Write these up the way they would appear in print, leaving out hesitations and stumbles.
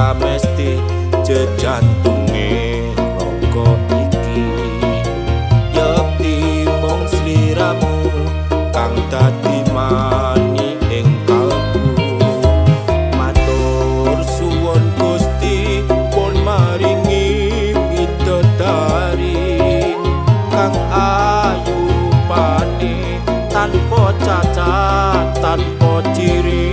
Pramesti jejantunge raga iki yekti mung sliramu kang dadi mani ing kalbu. Matur suwun Gusti pun maringi bidodari kang ayu rupane tanpa cacat tanpa ciri.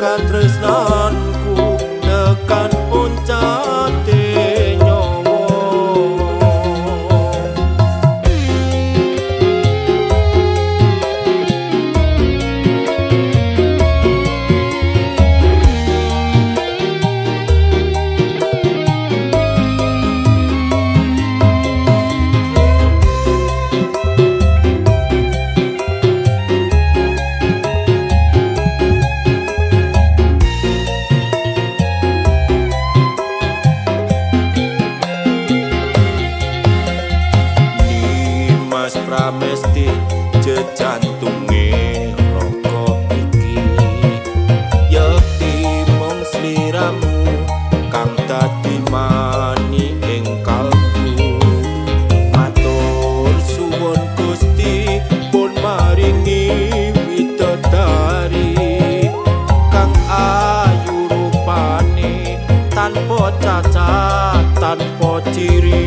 Katresnanku tekan puncate nyawa. Pramesti jejantunge raga iki yekti mung sliramu kang dadi mani ing kalbu. Matur suwun Gusti pun maringi bidodari kang ayu rupane tanpa cacat tanpa ciri.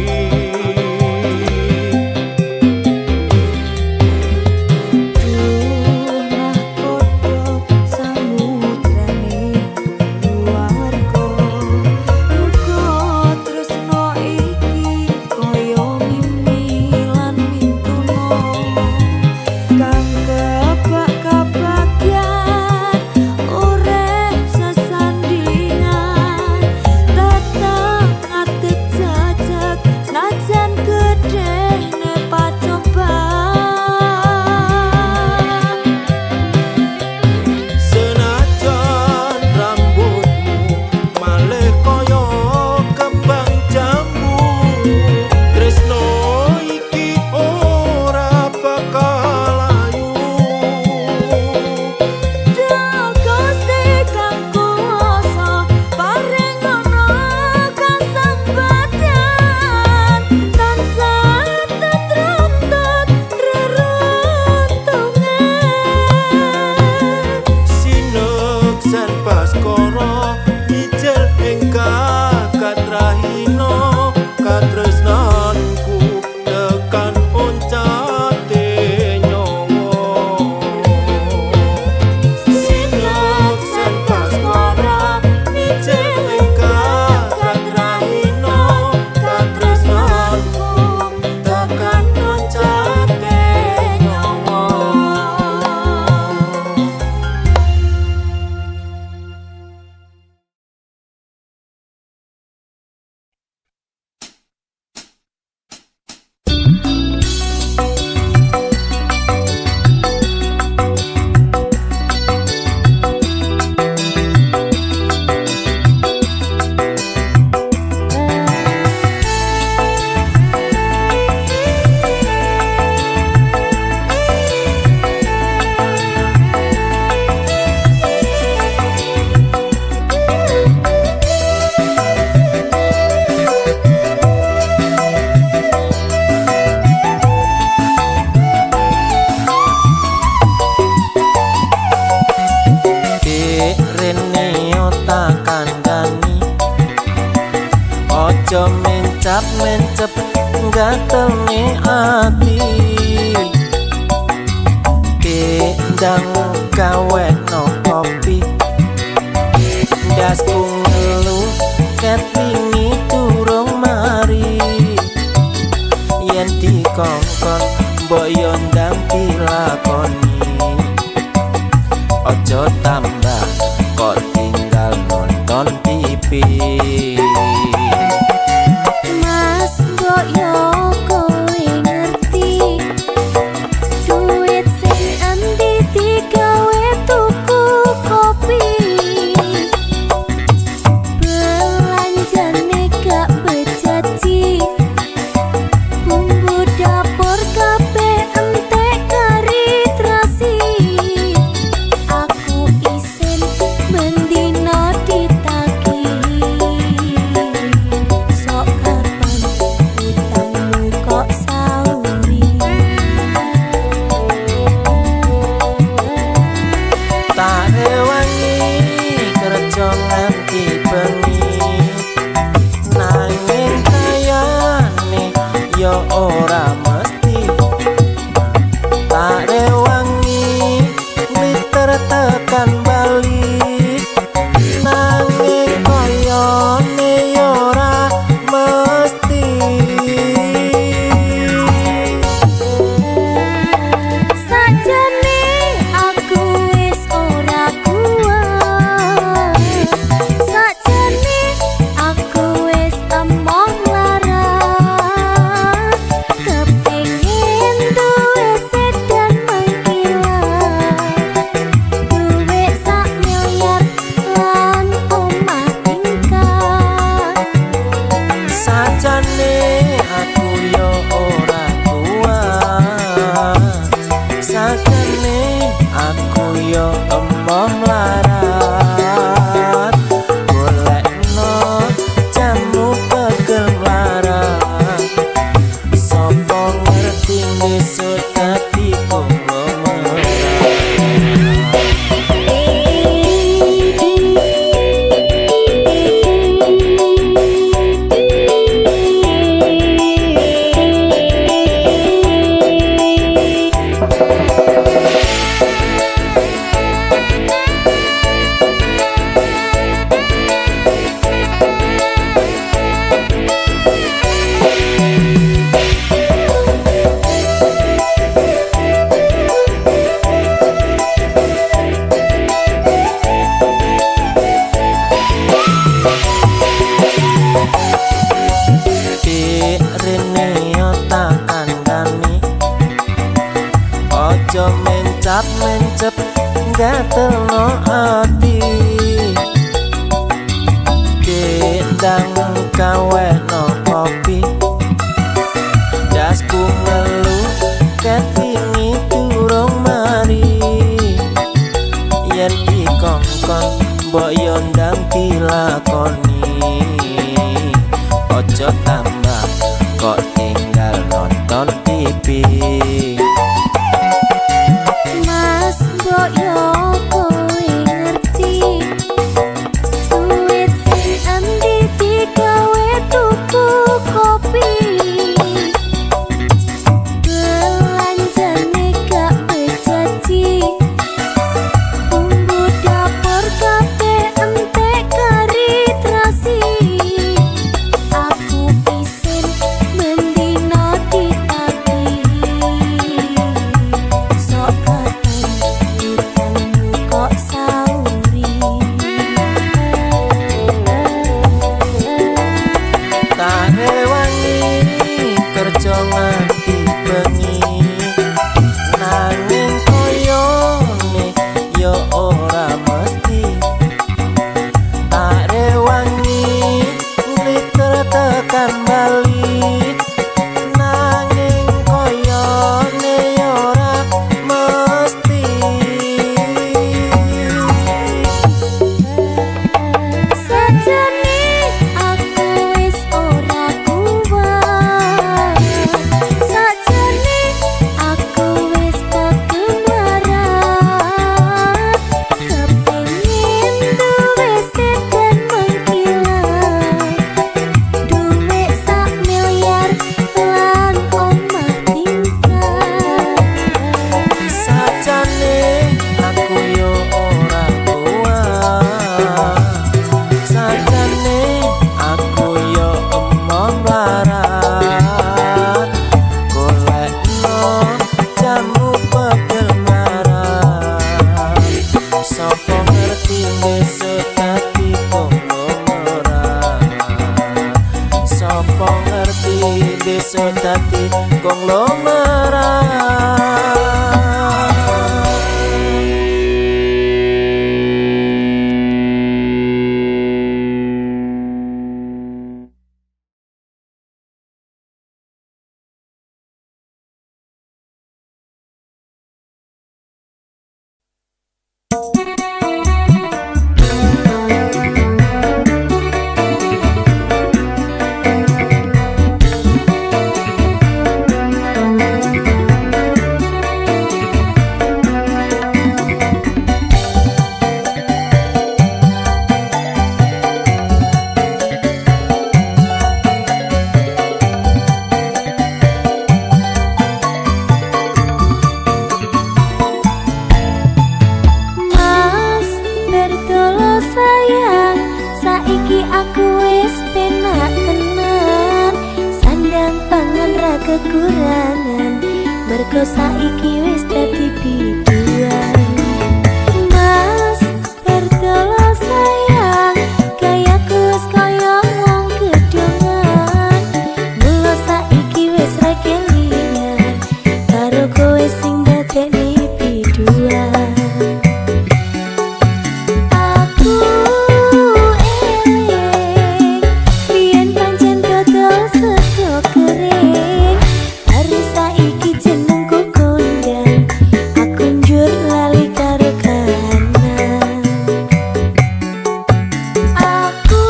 Not Ojo mencap-mencep gatelne ati, Dendang gawe no kopi, dasku ngeluh ket wingi durung mari. Yen dikongkon mbok yo ndang dilakoni, ojo tambah kok tinggal nonton TV. Mas mbok yo kowe ngerti, duit sing endi digawe tuku kopi, belanjane gak bejaji, bumbu dapur kabeh entek kari terasi. Aku isin mendino ditagihi, sok kapan utangmu kok sauri. Tak rewangi kerja nganti bengi, nanging kayane yo ora mesti. Tak rewangi liter tekan balik, nanging koyone yo ora mesti. Sajane aku wis ora kuat, sajane aku wis emoh larat, kepengin duwe sedan mengkilat, duwe sak miliar lan omah tingkat. Sajane aku yo ora kuat, sajane aku yo emoh mlarat, golekno jamu pegel mlarat. Sopo ngerti besok dadi konglomerat. Rene yo tak kandhani, ojo mencap-mencep gatelno ati, Dendang gawe no kopi, dasku ngeluh ket wingi durung mari. Yen dikongkon mbok yo ndang dilakoni, ojo tambah kok tinggal nonton TV. Mas mbok yo kowe ngerti, duit sing endi digawe tuku kopi, belanjane gak bejaji, bumbu dapur kabeh entek kari terasi. Aku isin iso dadi konglomerat. Kekurangan mergo saiki wis dadi biduan. Mas pertolo sayang kayaku wis kaya wong gedongan. Mula saiki wis ra kelingan karo kowe sing dadekne biduan. Aku eling biyen pancen dodol sego kering. Saiki jenengku kondang, aku njur lali karo kanan. Aku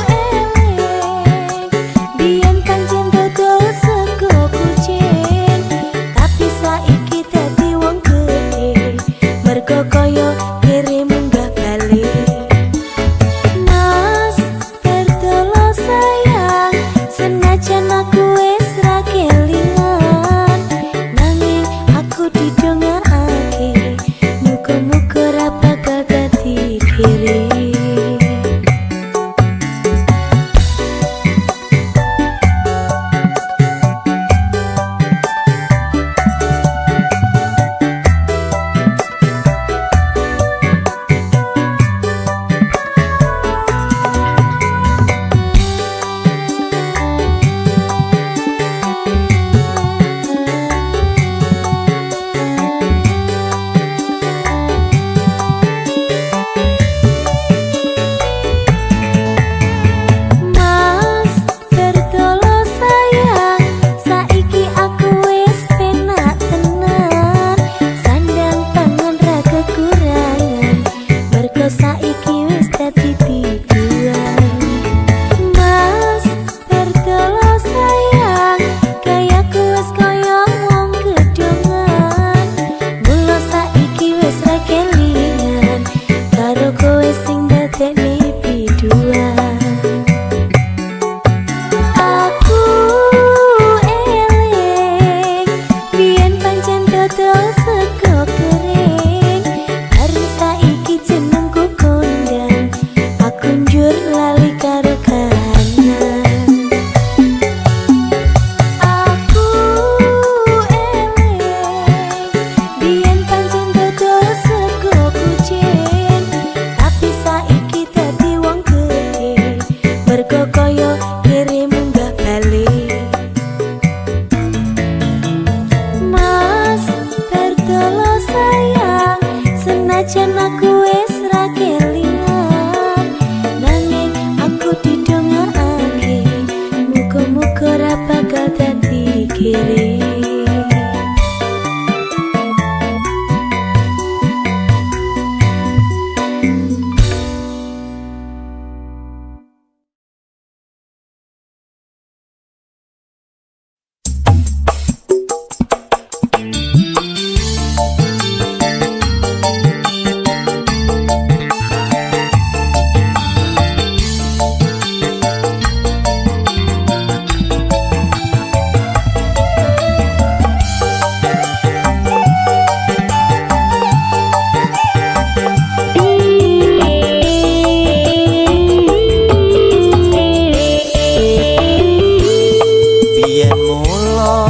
eling biyen pancen dodol sego kucing, tapi saiki dadi wong gedhe mergo kaya kere munggah balik. Mas pertolo sayang senajan aku wis ra kelingan, nanging aku didongakake muga-muga ra bakal dadi kere. Saiki wis dadi biduan. Mas pertolo sayang kayaku wis kaya wong gedongan. Mula saiki wis ra kelingan karo kowe sing dadekne biduan. Aku eling biyen pancen dodol sego kering, baru saiki jenengku kondang, aku njur lali karo kanan. Aku eling biyen pancen dodol sego kucing, tapi saiki dadi wong gedhe mergo kaya kere munggah balik. Mas pertolo sayang senajan aku wis ra kelingan, nanging aku didongakake muga-muga ra bakal dadi kere.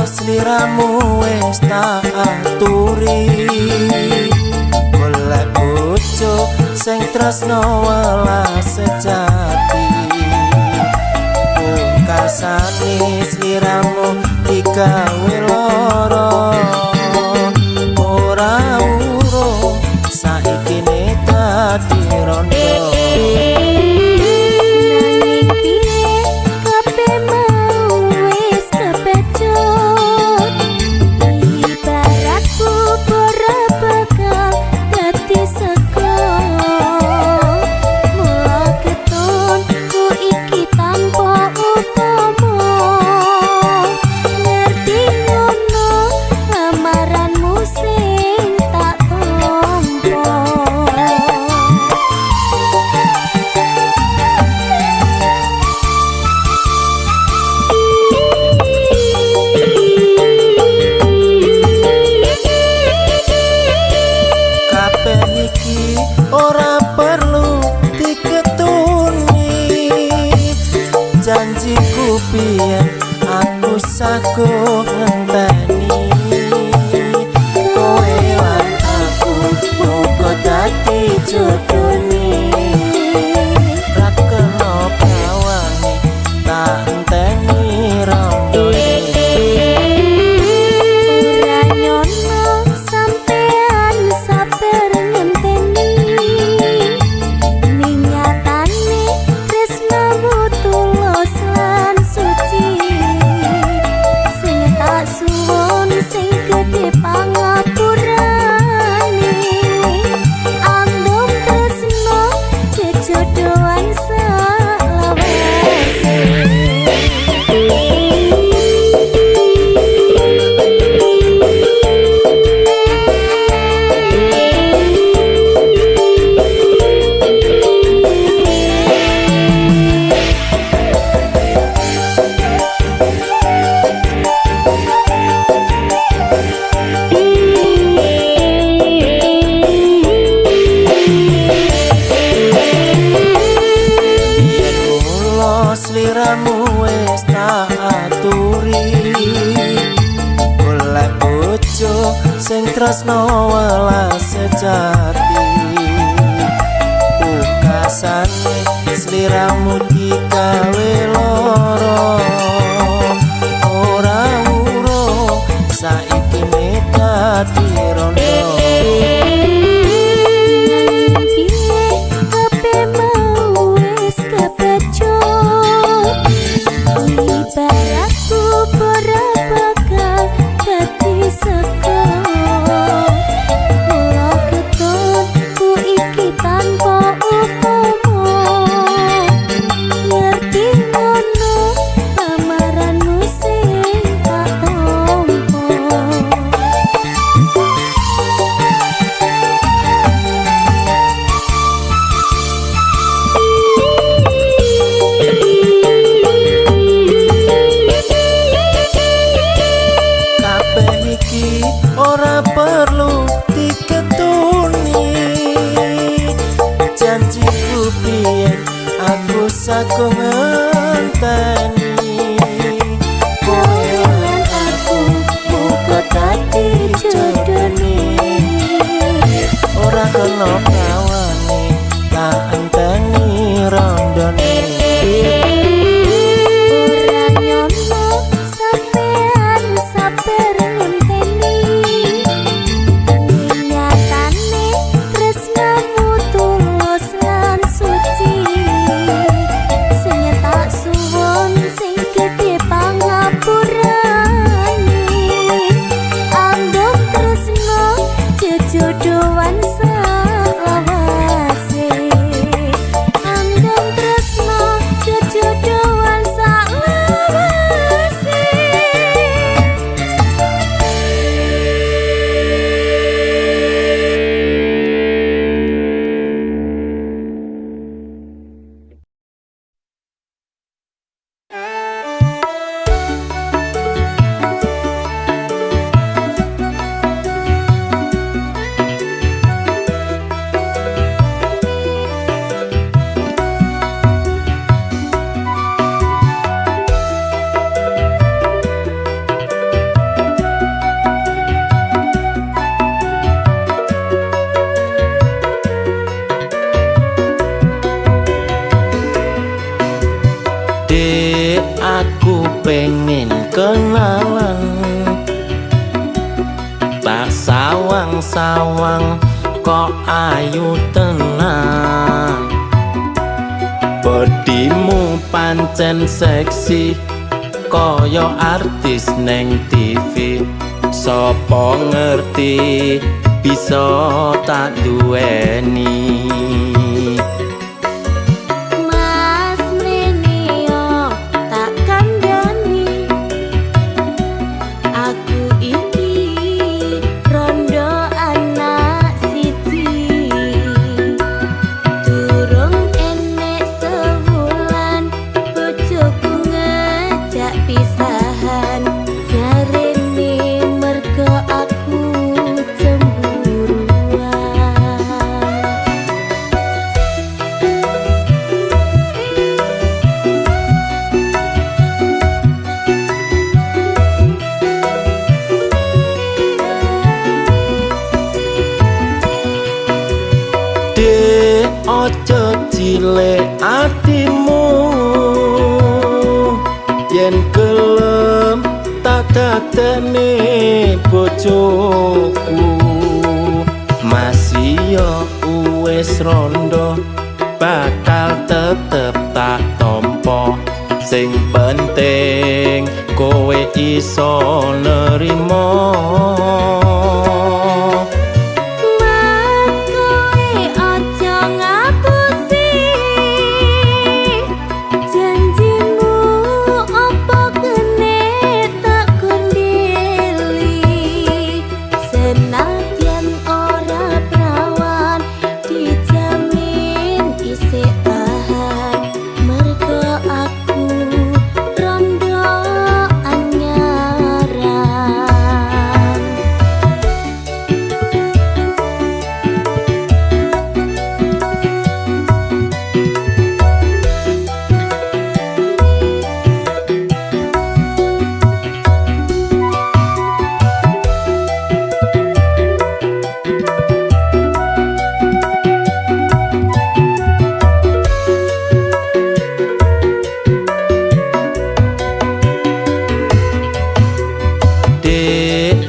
sliramu wis tak aturi, golek bojo sing tresno welas sejati. Pungkasane sliramu Janjiku biyen aku saguh ngenteni kowe lan aku muga dadi jodone ra kena bawane tak enteni rondone ora nyono sampean sabar ngenteni ninyatane tresnamu tulus lan suci sing tak suwun sing gedhe pangapurane andum tresno jejodohan salawase. Sliramu wis tak aturi golek bojo sing tresno welas sejati pungkasane sliramu digawe loro ora urung saiki dadi rondo. Ora perlu diketuni janjiku biyen aku saguh ngenteni kowe lan aku muga dadi jodone ora kena bawane tak enteni rondone. Jodohan salawase andam tresno jodohan salawase. Aku pengen kenalan tak sawang-sawang kok ayu tenan bodimu pancen seksi koyo artis neng TV sopo ngerti bisa tak duweni. dadekne bojoku masih yo wis rondo bakal tetep tak tompo sing penting kowe iso nerimo.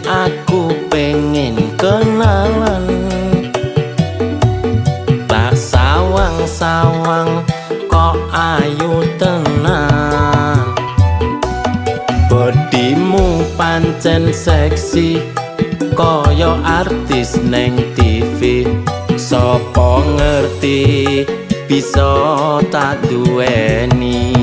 Aku pengen kenalan tak sawang-sawang kok ayu tenan bodimu pancen seksi koyo artis neng TV sopo ngerti bisa tak duweni.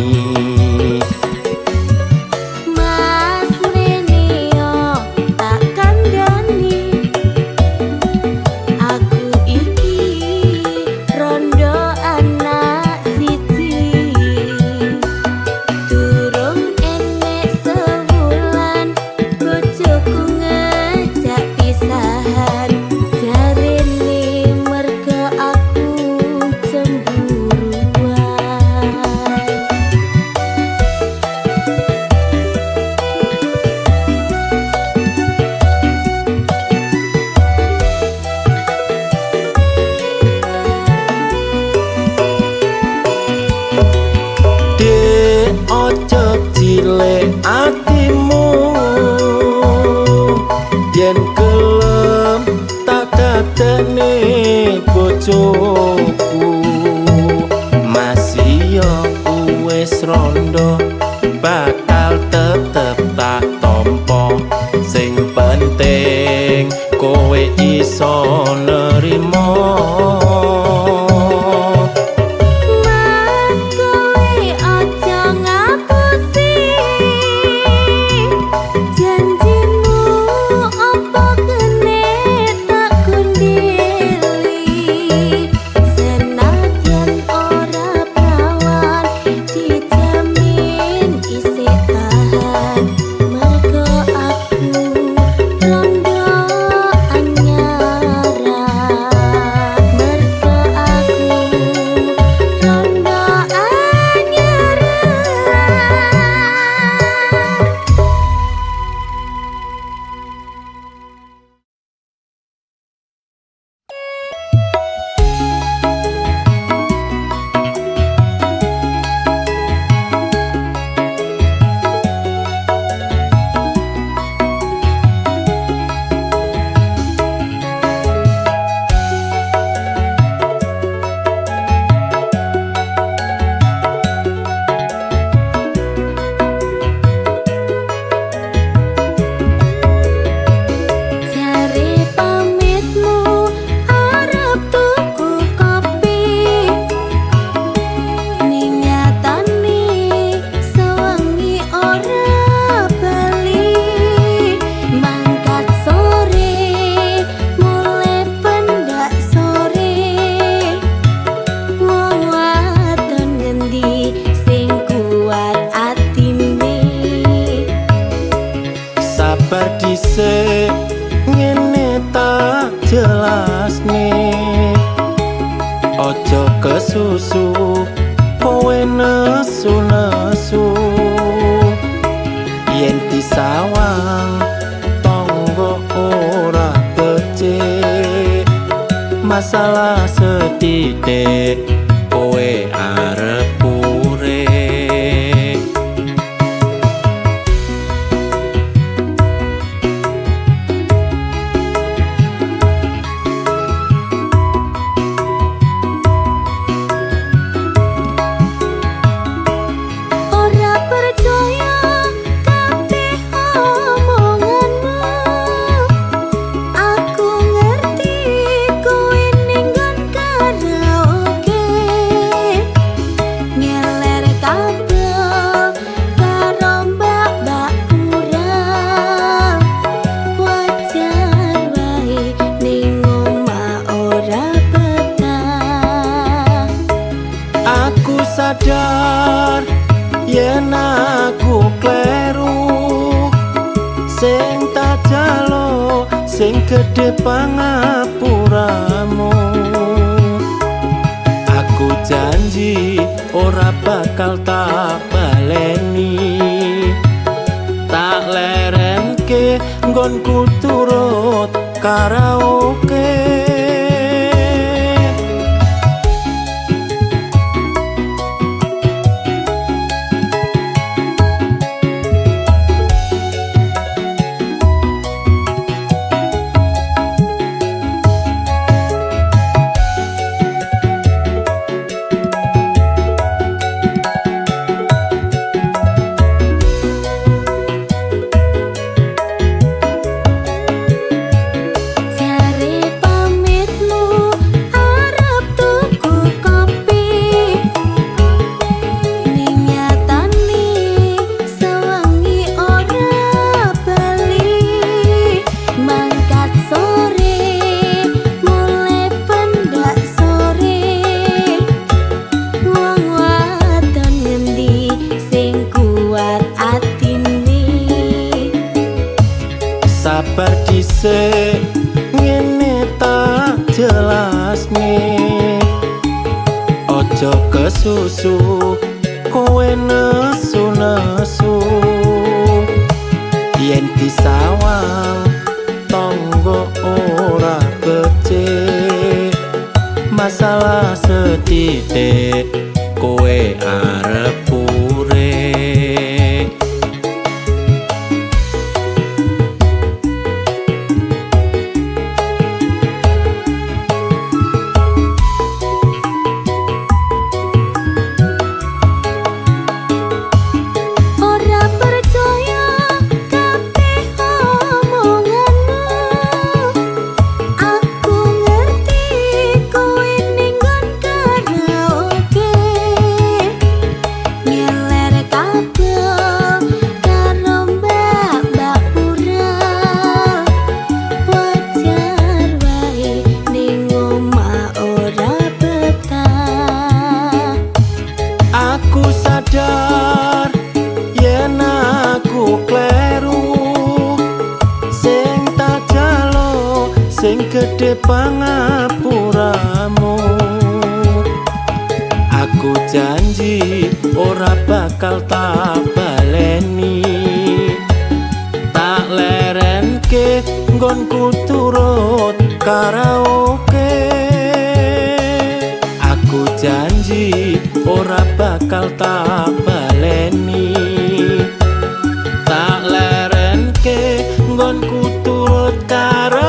Ojo cilik atimu yen kelem tak dadekne bojoku masih yo wis rondo bakal tetep tak tompo sing penting kowe iso nerimo. Sabar dhisik ngene tak jelasne ojo kesusu kowe nesu-nesu yen disawang tonggo ora becik masalah sedidik kowe arep urip sadar yen aku kleru sing tak jalo sing gedhe pangapuramu. Aku janji ora bakal tak baleni, tak lerenke nggonku turut karaoke. Sabar dhisik ngene tak jelasne, ojo kesusu kowe nesu-nesu. Yen disawang tonggo ora becik, masalah setitik kowe arep urip. Sadar yen aku kleru sing tak jalo sing gedhe pangapuramu. Aku janji ora bakal tak baleni, tak lerenke nggonku turut karaoke. Aku janji ora bakal tak baleni, tak lerenke nggonku turut karaoke.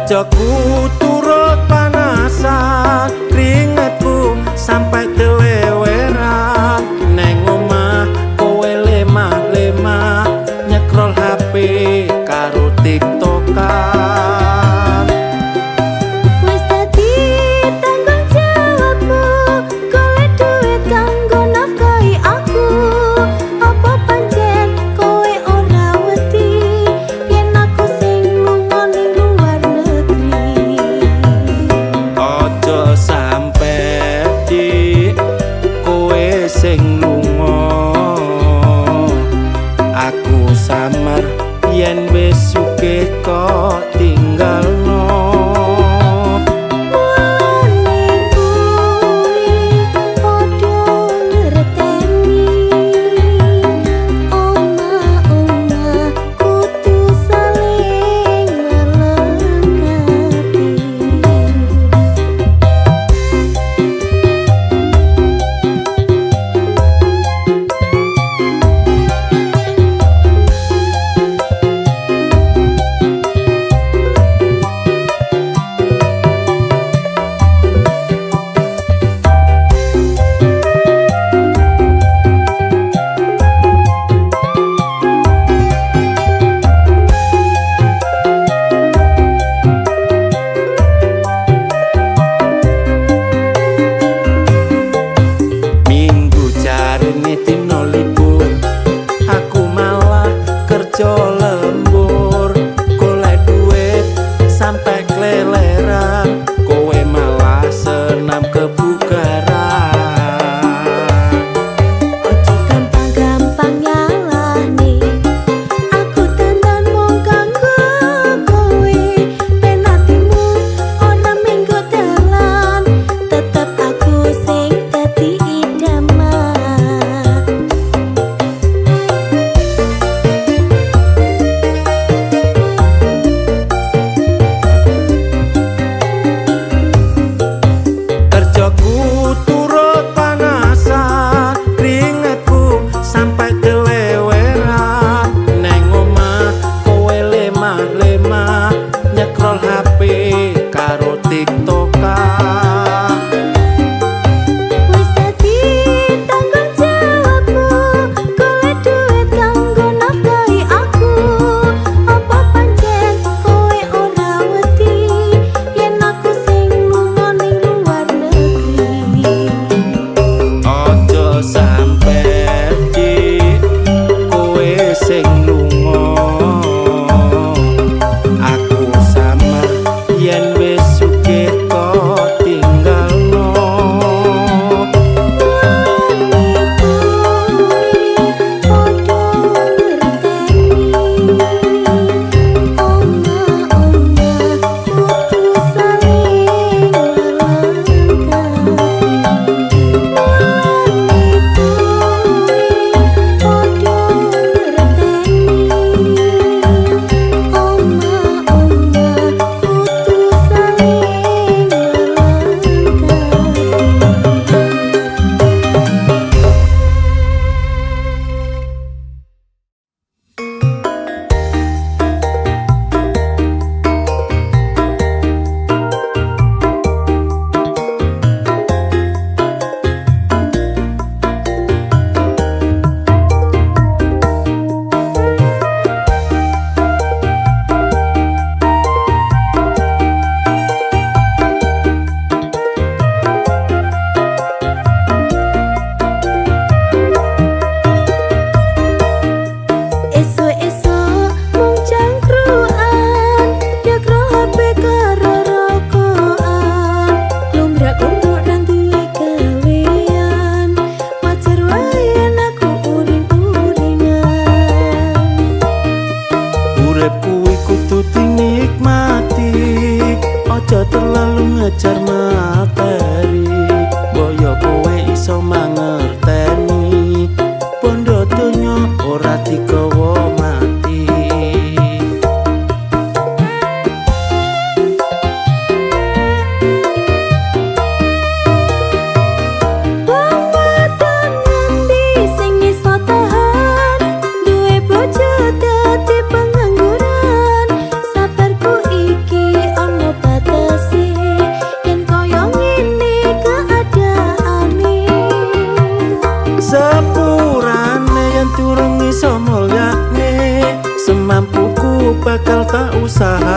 Kerjaku turut panasan, keringetku sampai teleweran. Neng omah kowe lemah-lemah, nyekrol HP karo TikTokan. Wis dadi tanggung jawabmu, golek duit kanggo nafkahi aku. Apa pancen kowe ora wedi yen aku sing lunga ning luar negeri?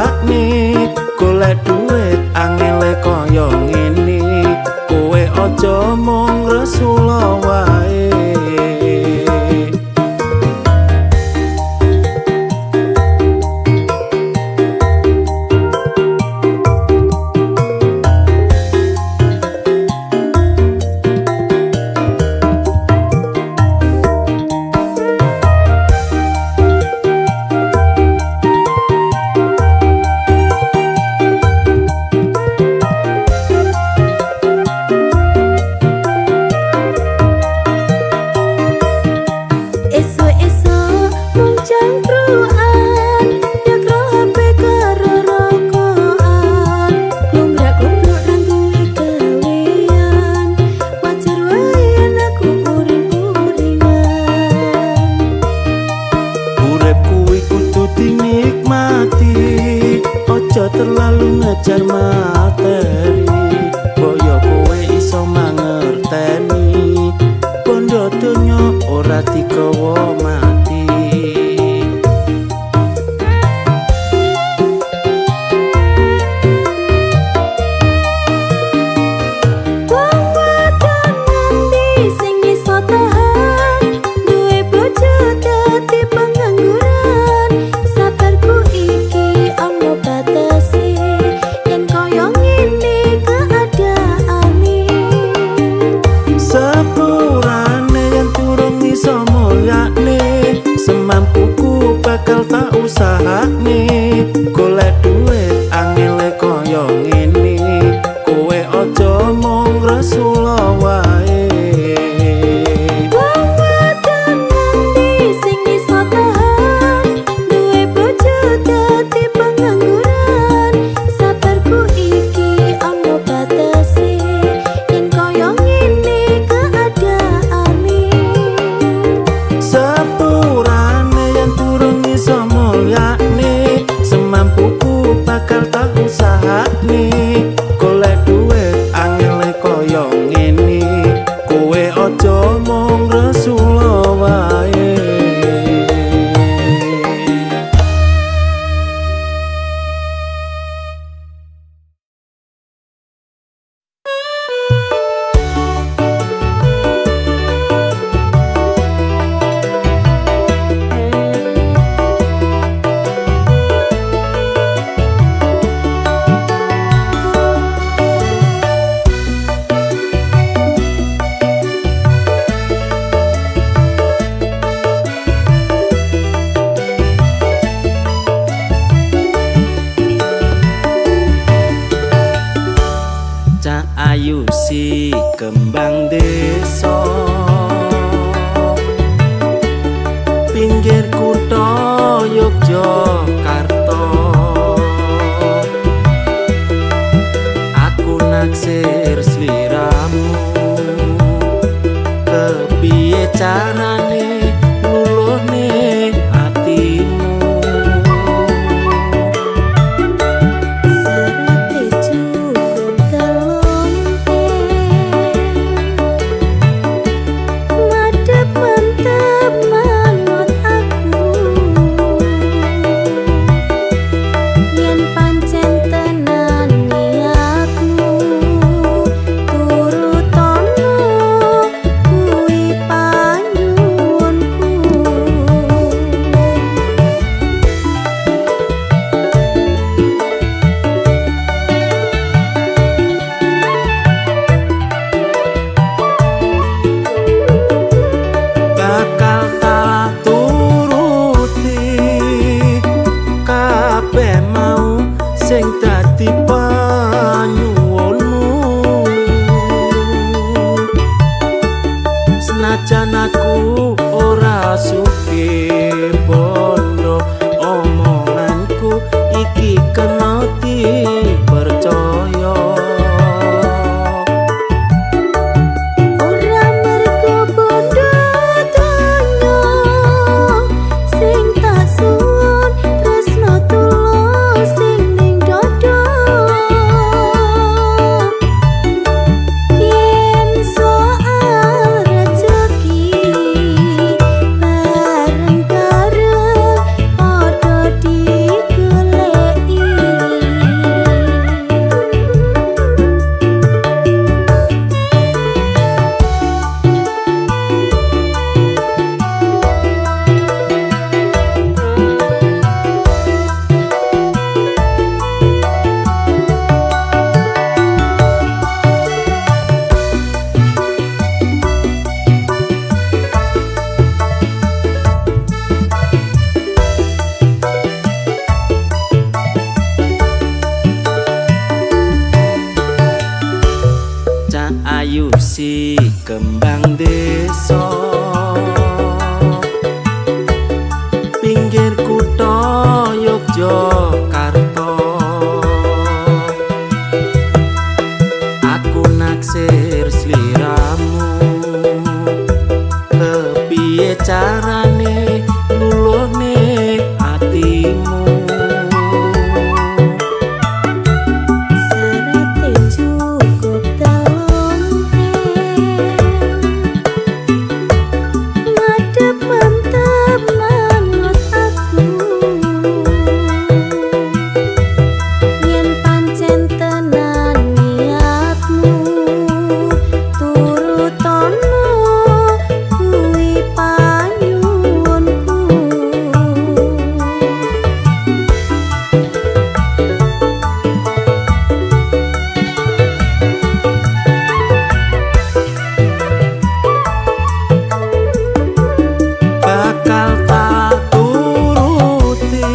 yakni golek duit angele kaya ngene kowe aja mung resula wae. Terlalu ngejar materi boyo kowe iso mangerteni bondo donya ora digawa mati. Wong wadon ngendi sing iso tahan duwe bojo dadi pengangguran. Sabarku iki ana batase yen kaya ngene keadaane. Sepurane yen durung iso mulyane semampuku bakal tak usahane golek duit angele kaya ngene kowe aja mung resula wae. Wong wadon ngendi sing iso tahan duwe bojo dadi pengangguran. Sabarku iki ana batase yen kaya ngene keadaane. Sepurane yen durung iso mulyane semampuku bakal tak usahane golek duit angele kaya ngene kowe aja mung resula wae. Cak ayu si kembang desa pinggir kutha Yogyakarta aku naksir sliramu kepiye carane luluhne atimu. Serate cukup madhep mantep manut aku yen pancen tenan niatmu turutono kuwi panyuwunku. Bakal tak turuti kabeh mau sing dadi panyuwunmu. Senajan aku ora sugih bondo omonganku iki kena dipercaya. Ora mergo bondo donya sing tak suwun tresno tulus sing ning dada. Yen soal rejeki bareng-bareng padha digoleki. si kembang desa pinggir kutha Yogyakarta. Aku naksir sliramu, kepiye carane luluhne atimu. Serate cukup telung ngadep mantep manut aku. Yen pancen tenan niatmu turutono kuwi panyuwunku. Bakal tak turuti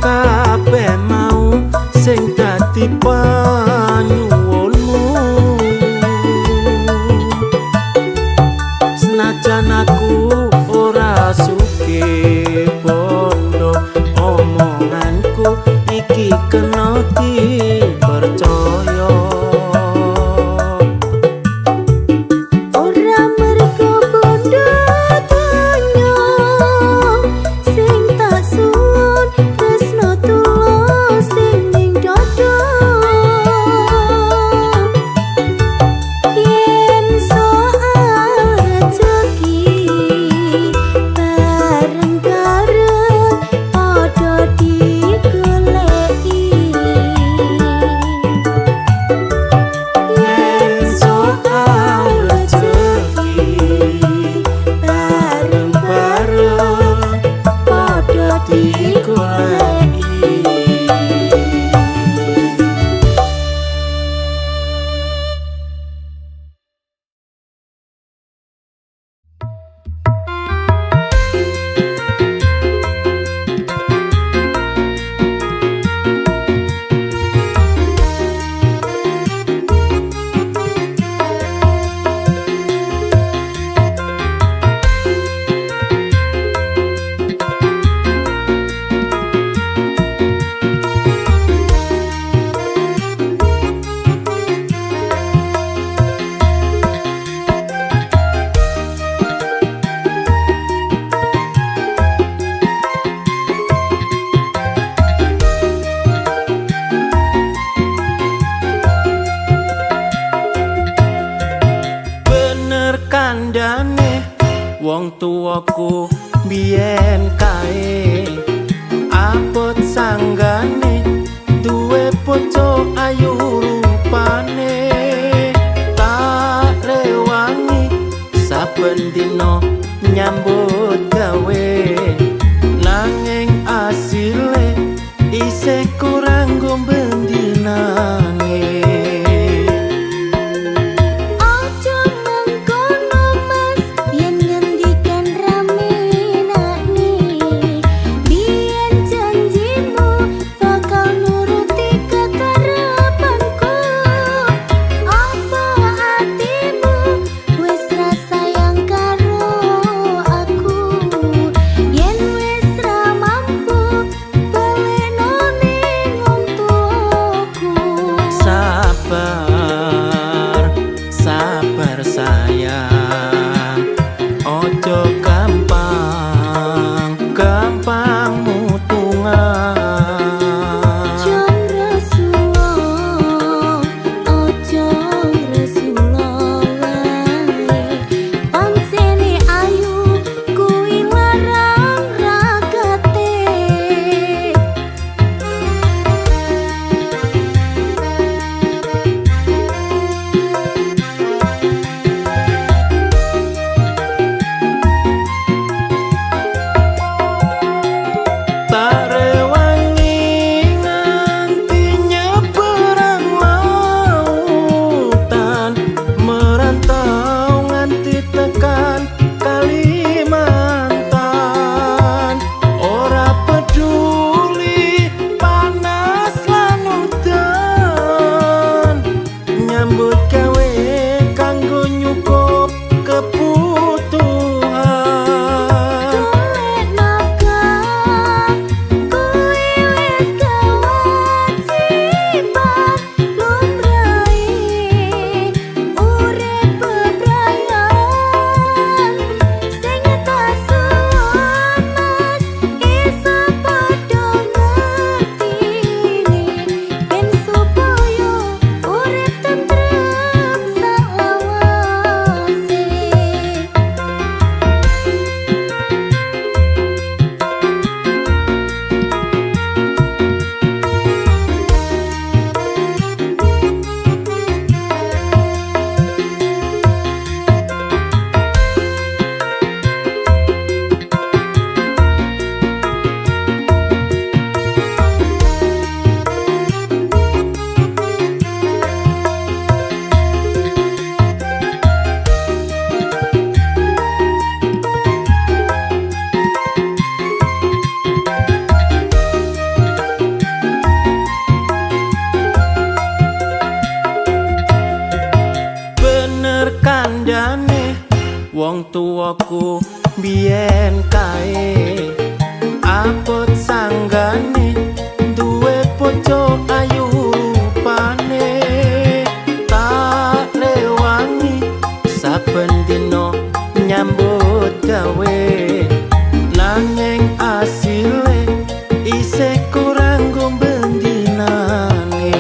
kabeh mau sing dadi panyuwunmu. Senajan aku ora sugih bondo, omonganku iki kena dipercaya. Ora mergo bondo donya sing tak suwun tresno tulus sing ning dada. Yen soal rejeki bareng-bareng padha digoleki. Yen soal rezeki bareng-bareng padha digoleki. Bener kandhane wong tuwaku biyen kae, abot sanggane duwe bojo ayu rupane. Tak rewangi saben dina nyambut gawe, nanging asile isih kurang gombendinane. Aja mengkono mas, yen ngendikan rame nakne. Biyen janjimu bakal nuruti kekarepanmu. tuaku biyen kae apot sanggane duwe bojo ayu pane tak rewangi saben dina nyambut gawe nanging asile isih kurang gombendinane.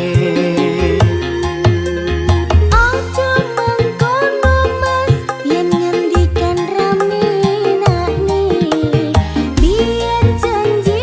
Ojo mengkono mas yen ngendikan rame nakne biyen janji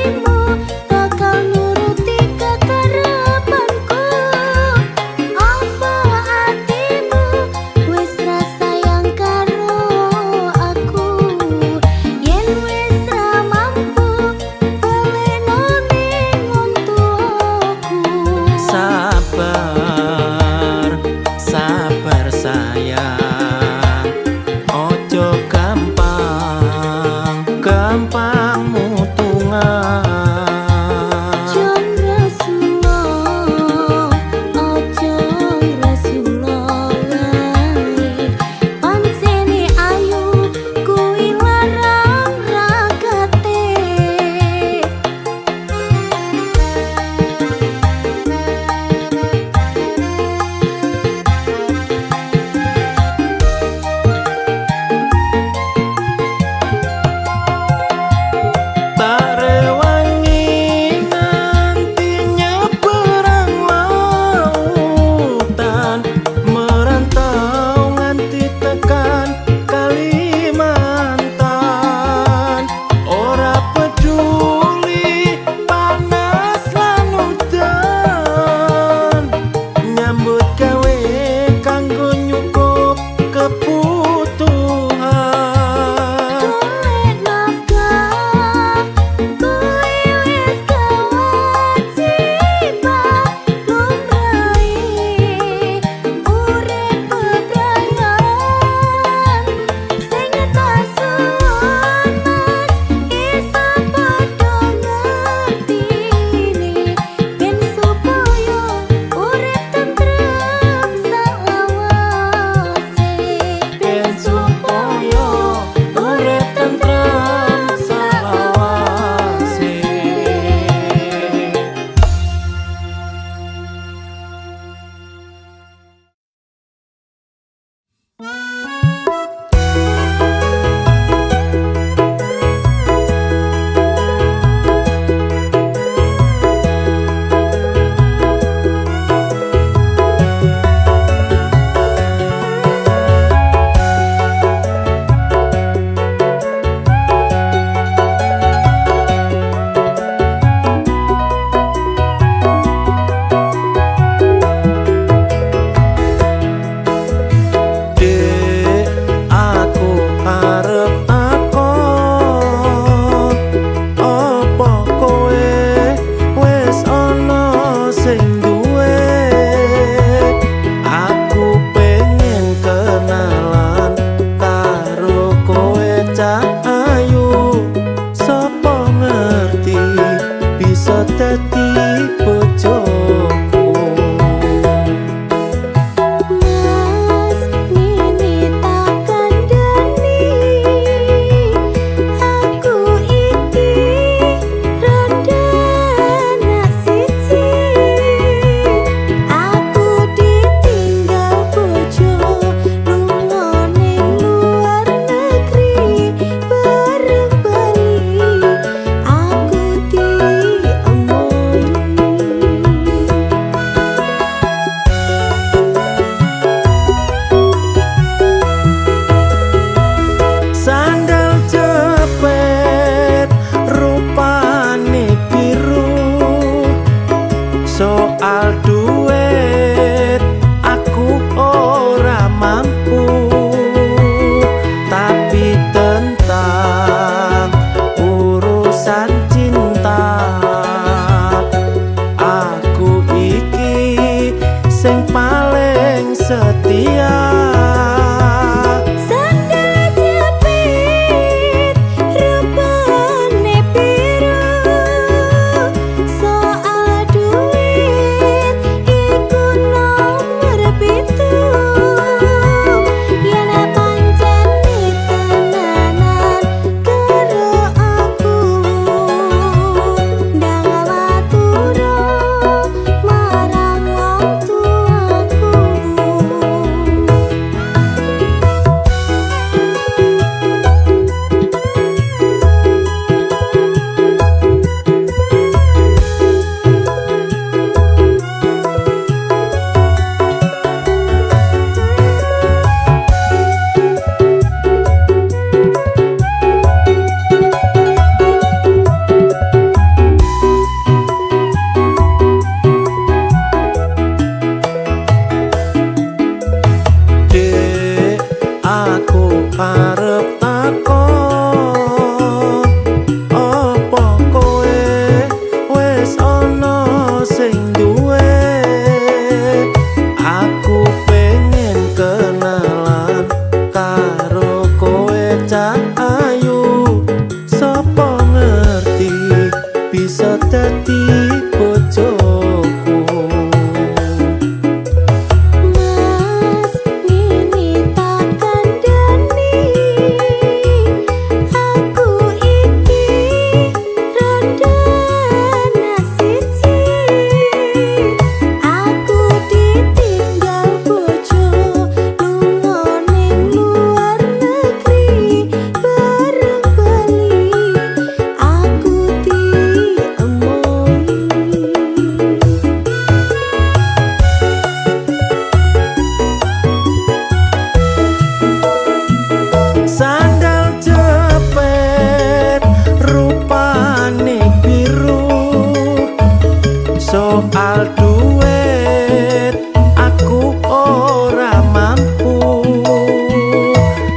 Soal duit aku ora mampu,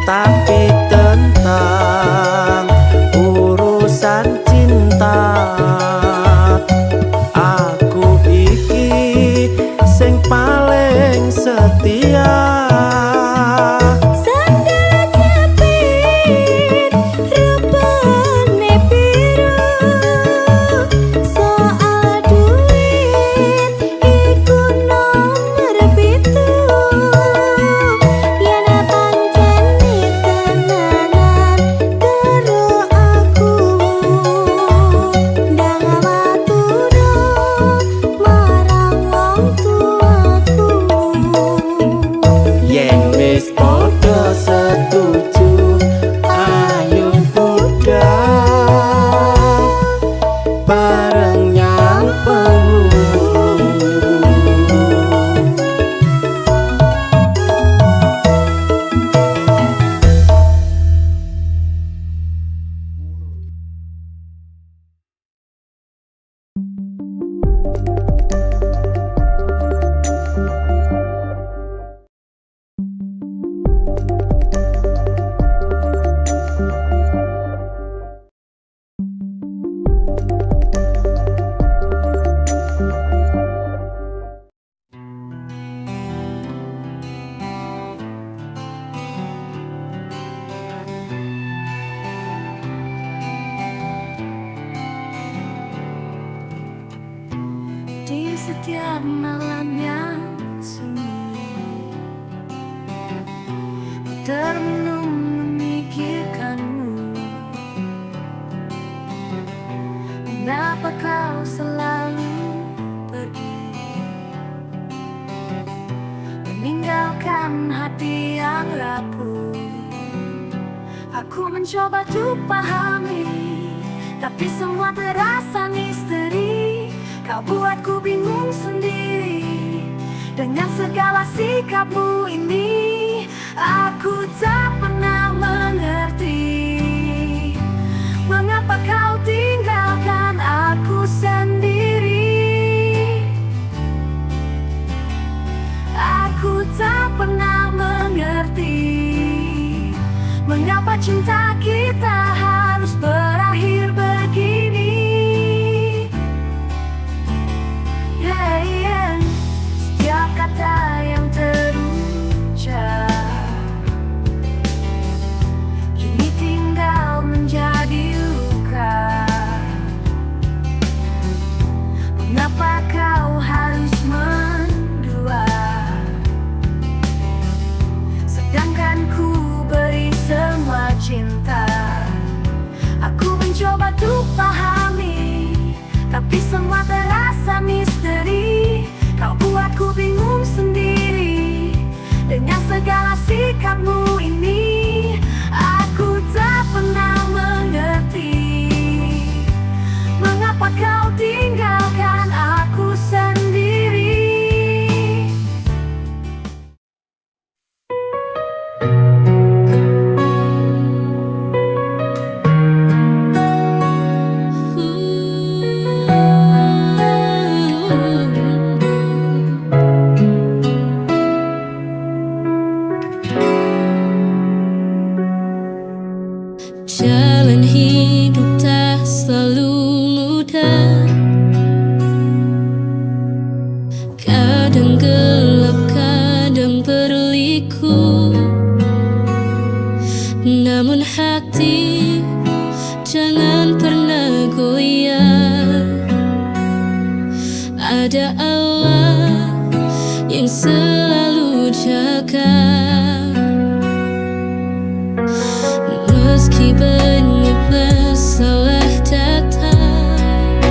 tapi tentang urusan cinta aku iki sing paling setia. Setiap malam yang sunyi, termenung memikirkanmu. Mengapa kau selalu pergi, meninggalkan hati yang rapuh? Aku mencoba untuk pahami, tapi semua terasa misteri. Kau buatku bingung sendiri dengan segala sikapmu ini. Aku tak pernah mengerti mengapa kau tinggalkan aku sendiri. Aku tak pernah mengerti mengapa cinta kita harus berakhir begini. Setiap kata yang terucap kini tinggal menjadi luka. Mengapa kau harus mendua, sedangkan ku beri semua cinta? Aku mencoba untuk pahami, tapi semua terasa misteri. Kau buatku bingung sendiri dengan segala sikapmu ini. Aku tak pernah mengerti mengapa kau tinggalkan aku sendiri. Jalan hidup tak selalu mudah, kadang gelap, kadang berliku. Namun hati jangan pernah goyah. Ada Allah yang selalu jaga. Meski banyak masalah datang,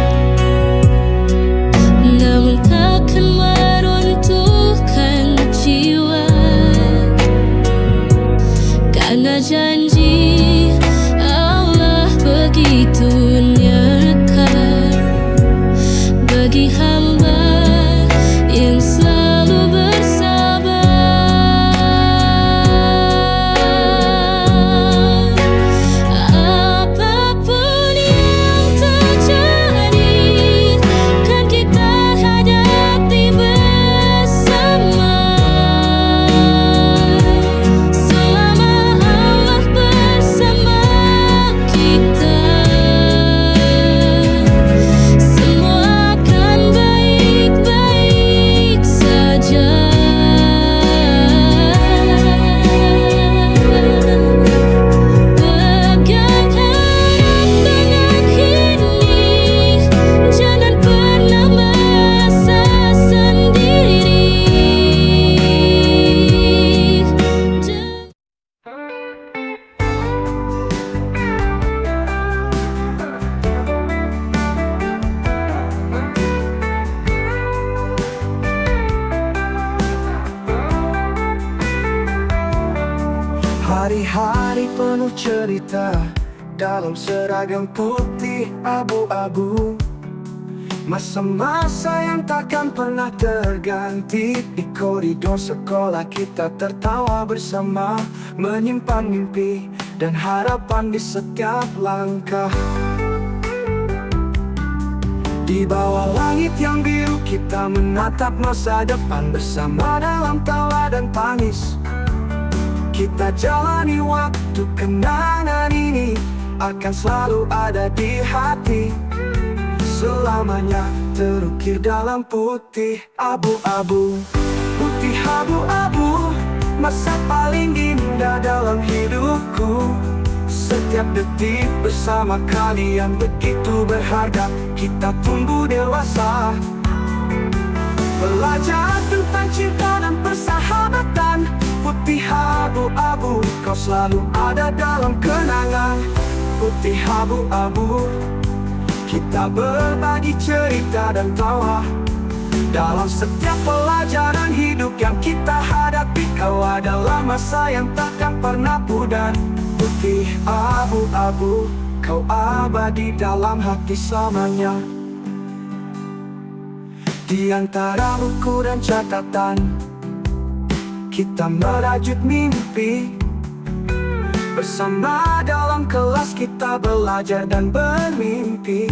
namun takkan meruntuhkan jiwa. Karena janji Allah begitu nyata bagi hamba yang selalu bersabar. Apapun yang terjadi, kan kita hari penuh cerita dalam seragam putih abu-abu. Masa-masa yang takkan pernah terganti. Di koridor sekolah kita tertawa bersama, menyimpan mimpi dan harapan di setiap langkah. Di bawah langit yang biru kita menatap masa depan bersama dalam tawa dan tangis. Kita jalani waktu, kenangan ini akan selalu ada di hati. Selamanya terukir dalam putih abu-abu. Putih abu-abu, masa paling indah dalam hidupku. Setiap detik bersama kalian begitu berharga. Kita tumbuh dewasa, belajar tentang cinta dan persahabatan. Putih abu-abu, kau selalu ada dalam kenangan. Putih abu-abu, kita berbagi cerita dan tawa. Dalam setiap pelajaran hidup yang kita hadapi, kau adalah masa yang takkan pernah pudar. Putih abu-abu, kau abadi dalam hati selamanya. Di antara buku dan catatan, kita merajut mimpi. Bersama dalam kelas kita belajar dan bermimpi.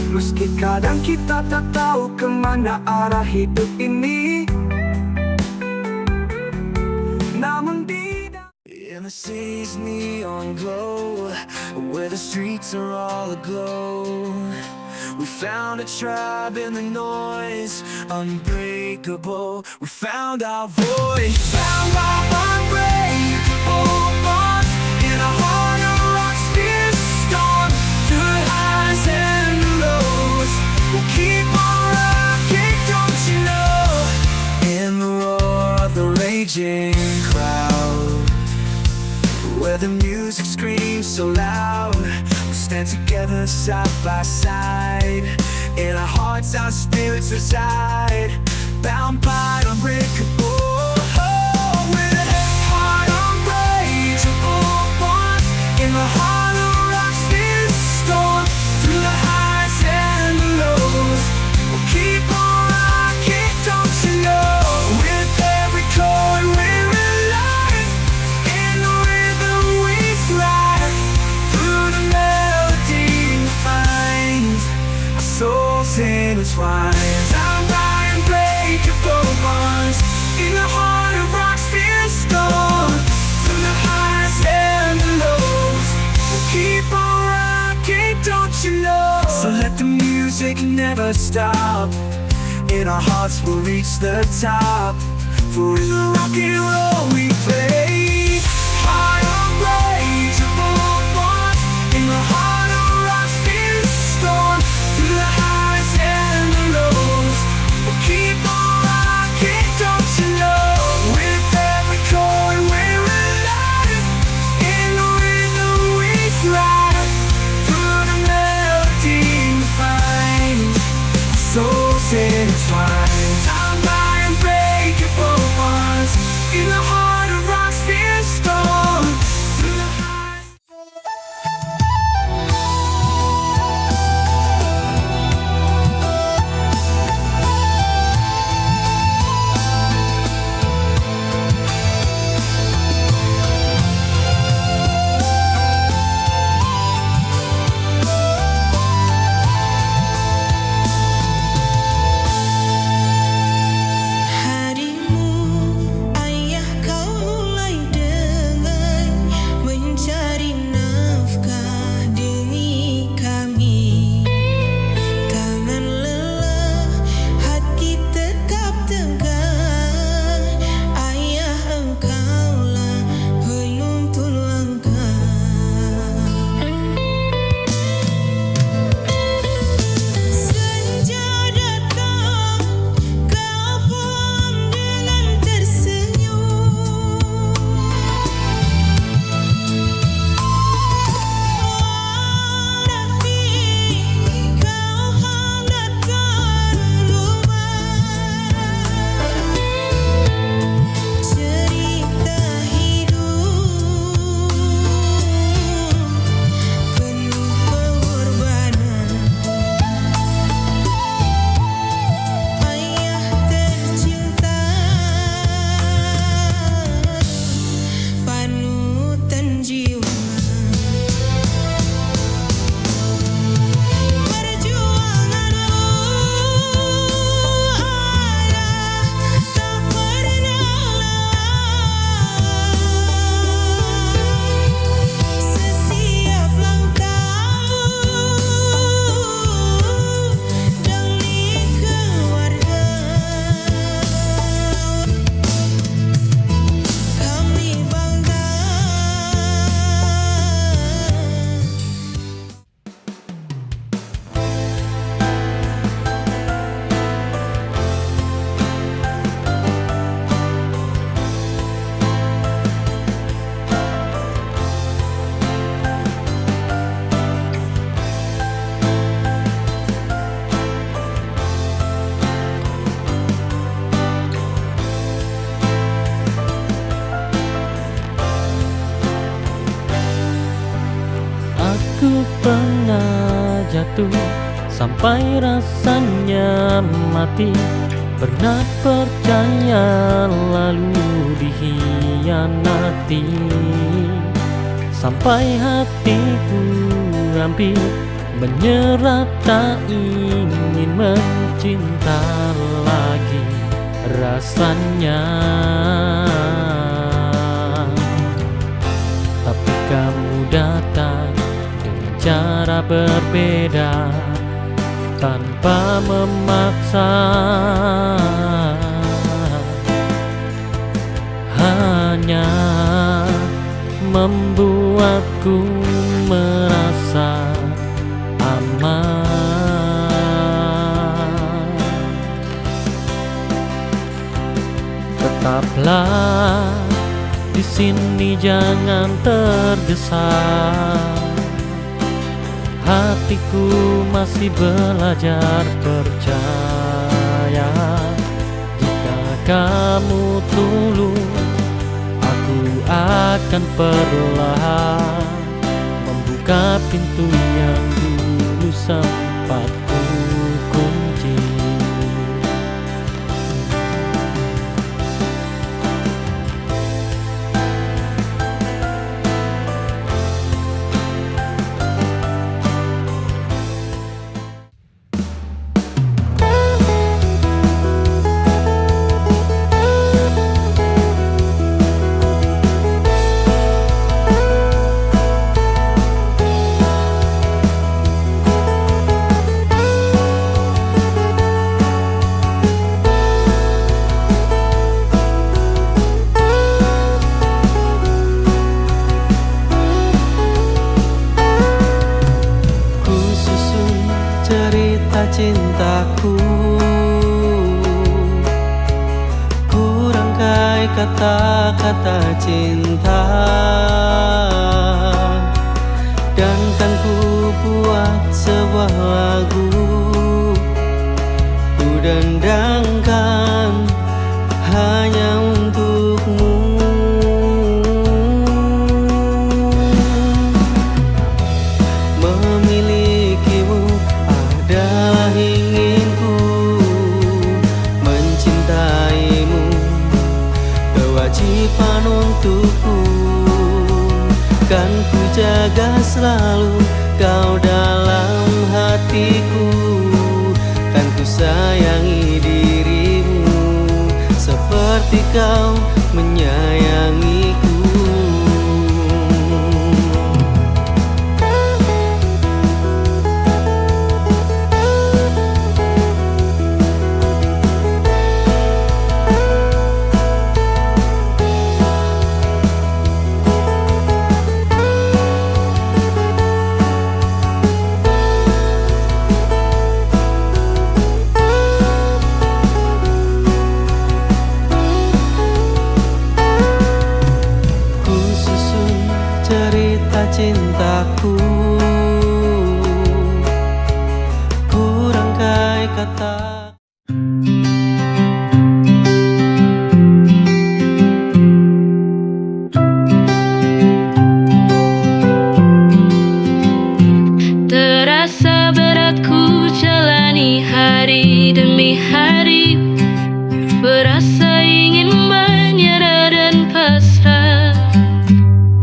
Meski kadang kita tak tahu kemana arah hidup ini, namun in the city's neon glow, where the streets are all aglow, we found a tribe in the noise, unbreakable. We found our voice, found our unbreakable bonds in a heart of rocks, fierce storm. Through the highs and the lows, we'll keep on rocking, don't you know? In the roar of the raging crowd, where the music screams so loud, we stand together side by side. In our hearts our spirits reside, bound by unbreakable. With a heart unbreakable bonds in the heart of rocks, this storm. Through the highs and the lows, we'll keep on rocking, don't you know? With every chord we're alive, in the rhythm we thrive. Through the melody we find our souls intertwined. Bound by unbreakable bonds in the heart of rocks, fierce storm. Through the highs and the lows, we'll keep on rocking, don't you know? So let the music never stop. In our hearts we'll reach the top. For in the rock and roll we play. Heart unbreakable bonds in the heart of rocks, fierce storm. Through the highs and the lows, we'll keep on rocking, don't you know? With every chord we're alive, in the rhythm we thrive. Through the melody we find our souls intertwined. Bound by unbreakable bonds in the heart of rocks, sampai rasanya mati. Pernah percaya lalu dikhianati, sampai hatiku hampir menyerah, tak ingin mencinta lagi rasanya. Tapi kamu datang dengan cara berbeda, tanpa memaksa, hanya membuatku merasa aman. Tetaplah di sini, jangan tergesa. Hatiku masih belajar percaya. Jika kamu tulus, aku akan perlahan membuka pintu yang dulu sempat ku kunci. Cintaku, ku rangkai kata-kata cinta, dan kan ku buat sebuah lagu, ku dendangkan hanya untukmu. Memilikimu adalah inginku, mencintaimu kewajiban untukku. Kan ku jaga selalu kau dalam hatiku, kan ku sayangi dirimu seperti kau menyayangiku. Cintaku, ku rangkai kata. Terasa berat ku jalani hari demi hari, berasa ingin menyerah dan pasrah.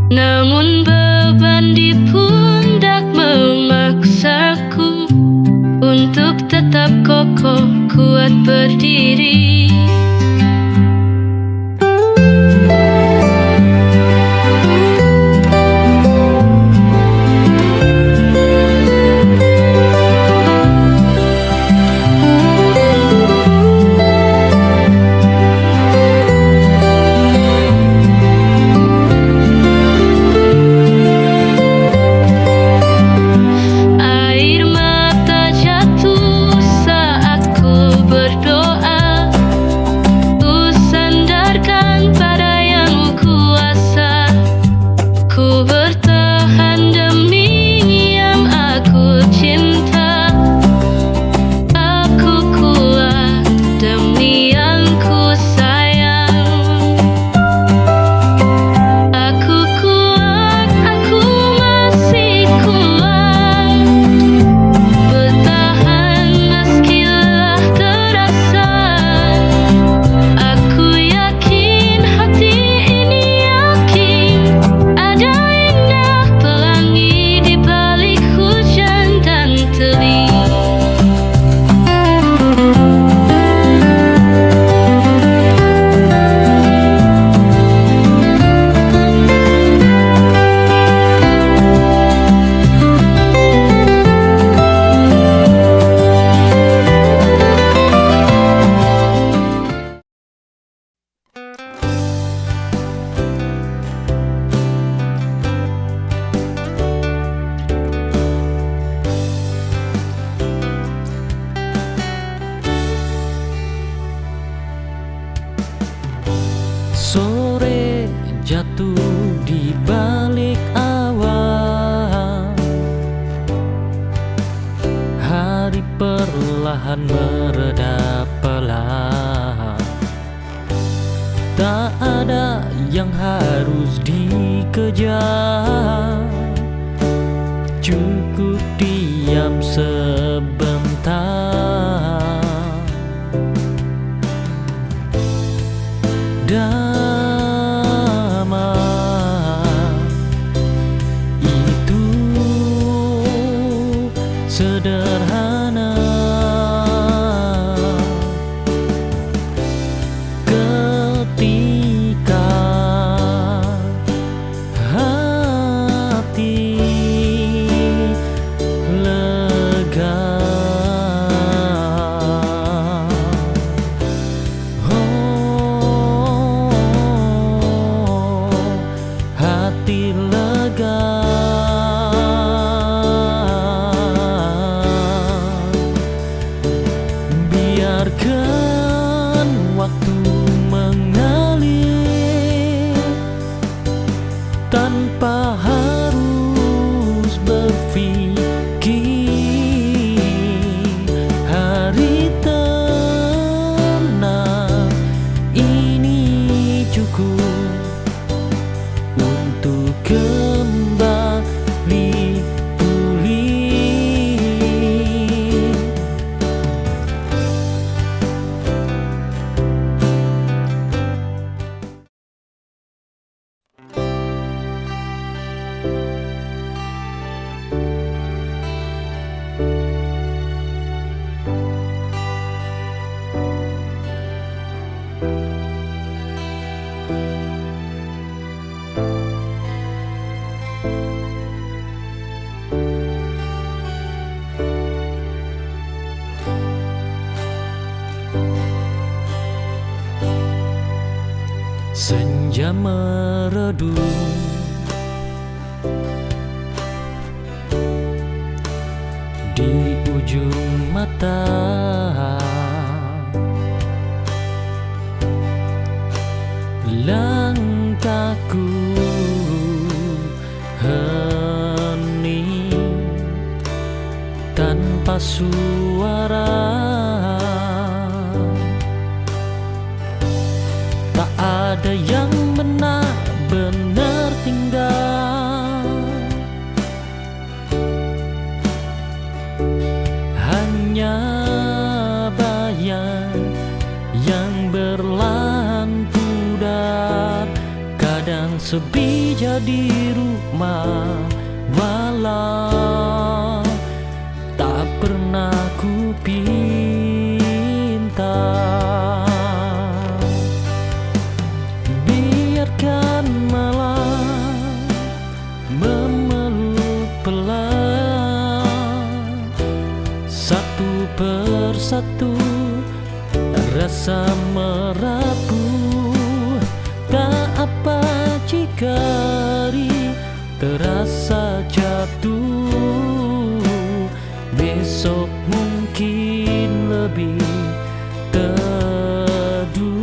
Namun beban di pundak memaksaku untuk tetap kokoh kuat berdiri. akan mereda pelan. Tak ada yang harus dikejar, cukup diam sebentar. Damai itu sederhana, ketika hati lega. Hati lega, biarkan waktu mengalir tanpa harus berpikir. Hari tenang ini cukup untuk kembali pulih. Senja meredup, di ujung mata langkahku hening tanpa suara. Tak ada yang benar-benar tinggal, hanya bayang yang berlahan pudar. Kadang sepi jadi rumah, walau tak pernah ku pinta. Biarkan malam memeluk pelan, satu persatu rasa merapuh. Tak apa jika hari terasa jatuh, besok mungkin lebih teduh.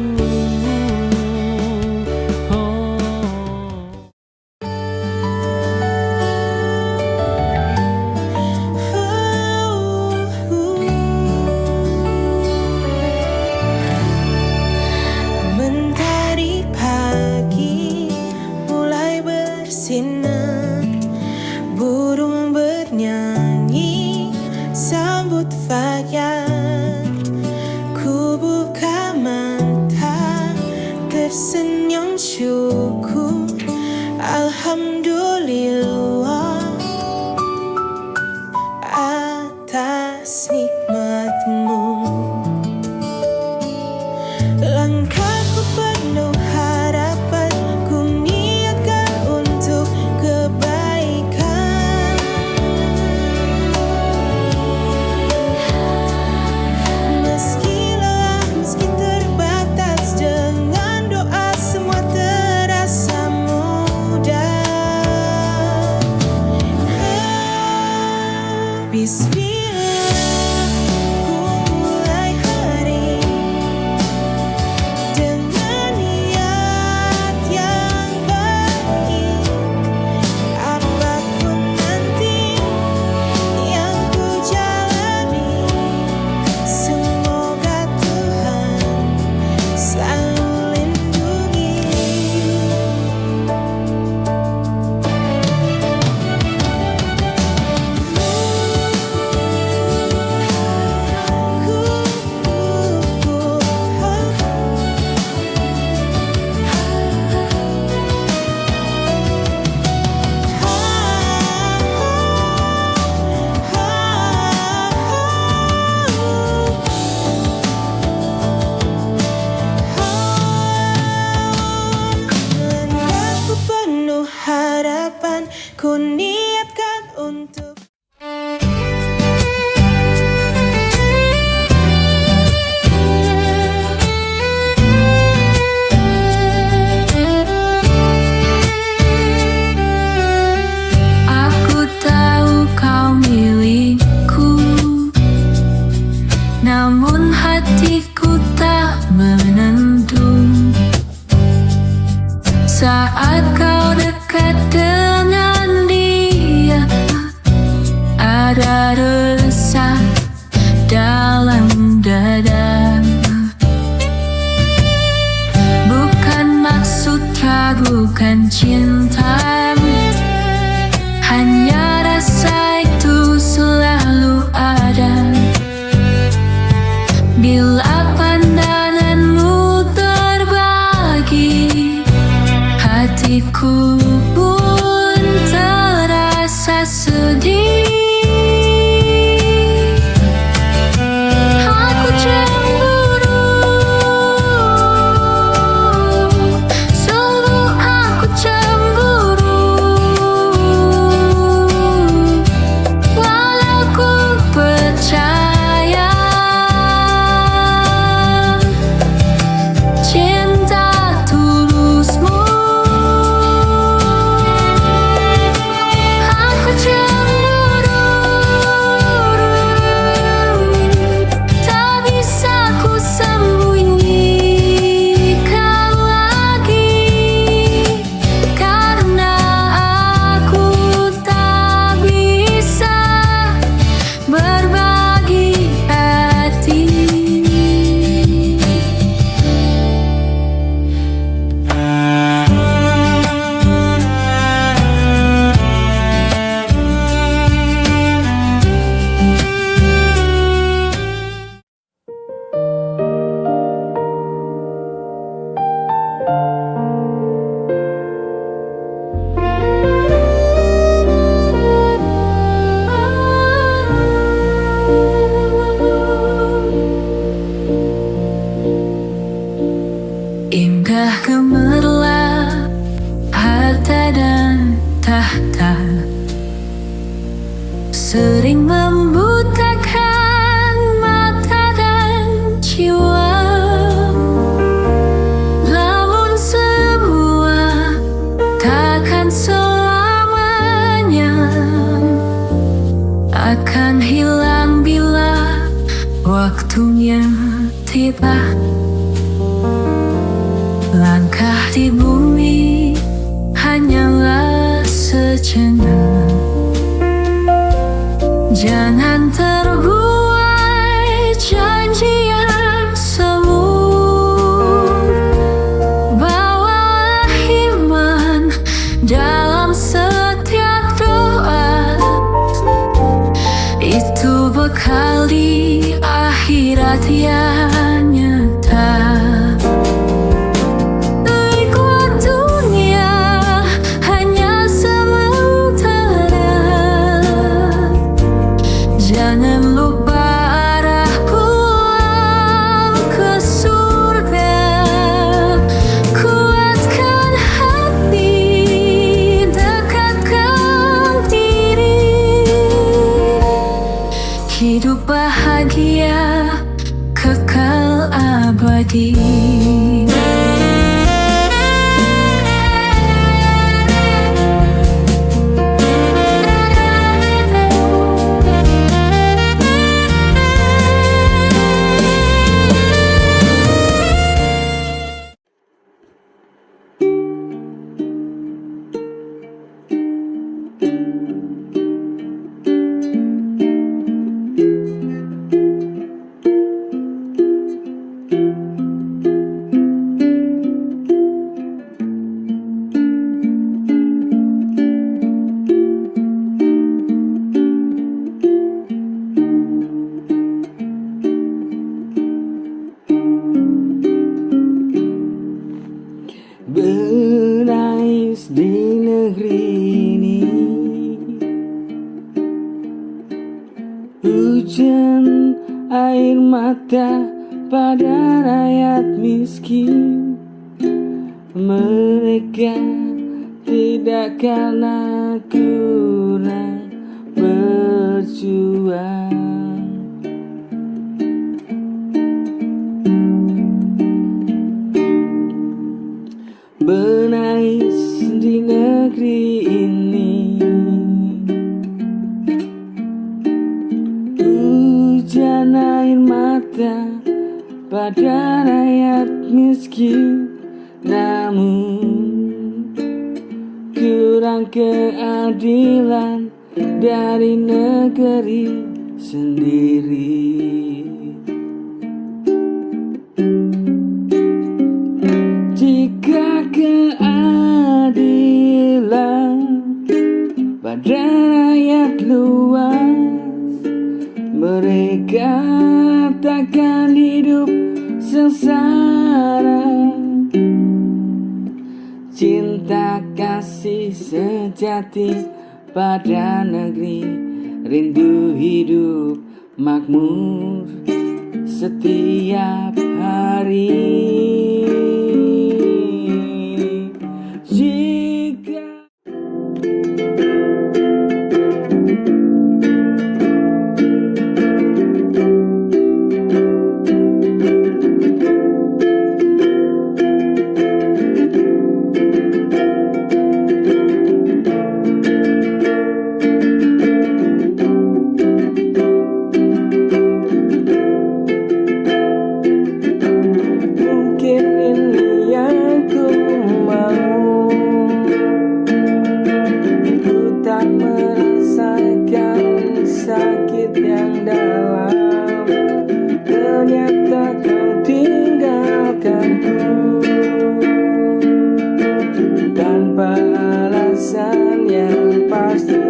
Mentari pagi mulai bersinar, burung bernyanyi sambut fajar. Ku buka mata tersenyum syukur, alhamdulillah atas nikmatmu. Langkahku penuh harapan, ku niatkan untuk kebaikan. Meski lelah, meski terbatas, dengan doa semua terasa mudah. namun hatiku tak menentu. Saat kau dekat dengan dia, ada resah dalam dada. Bukan maksud ragukan cinta, hanya rasa itu selalu ada. Bila pandanganmu terbagi, hatiku pun terasa sedih. Aku cemburu, sungguh aku cemburu. Walau ku percaya cinta tulusmu, aku cemburu. Tak bisa ku sembunyikan lagi, karena aku tak bisa berbagi hati. Indah gemerlap harta dan tahta, sering membutakan mata dan jiwa. Namun semua takkan selamanya akan hilang bila waktunya tiba. Langkah di bumi hanyalah sejenak. Jangan terbuai janji yang semu. Bawalah iman dalam setiap doa, itu bekal di akhirat yang nyata. Jangan lupa arah pulang ke surga. Kuatkan hati, dekatkan diri. Hidup bahagia kekal abadi. Menangis di negeri ini, hujan air mata pada rakyat miskin. Mereka tidak karena kurang berjuang. Menangis di negeri ini, hujan air mata mata pada rakyat miskin, namun kurang keadilan dari negeri sendiri. Jika keadilan pada rakyat luas, mereka takkan hidup sengsara. Cinta kasih sejati pada negeri, rindu hidup makmur setiap hari. Jika mungkin ini yang ku mau, ku tak merasakan sakit yang dalam, ternyata kau tinggalkanku tanpa alasan yang pasti.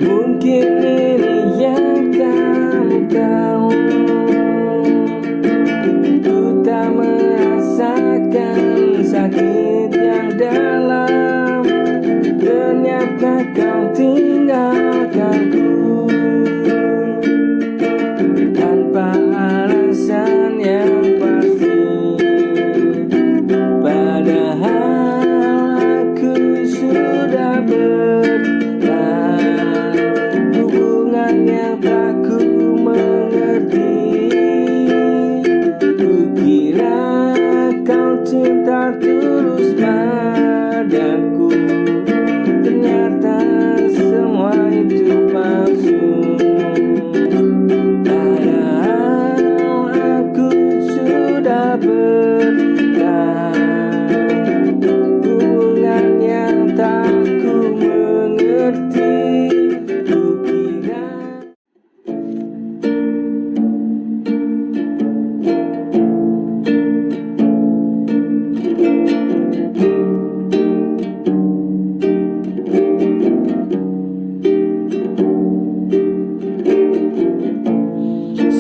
Mungkin ini yang kamu tahu, ku tak merasakan sakit yang dalam, ternyata kau tinggalkanku tanpa alasan yang pasti. Padahal aku sudah bertahan hubungan yang tak ku mengerti. Kukira kau cinta tulus padaku, ternyata semua itu palsu. Padahal aku sudah bertahan hubungan yang tak ku mengerti. Kukira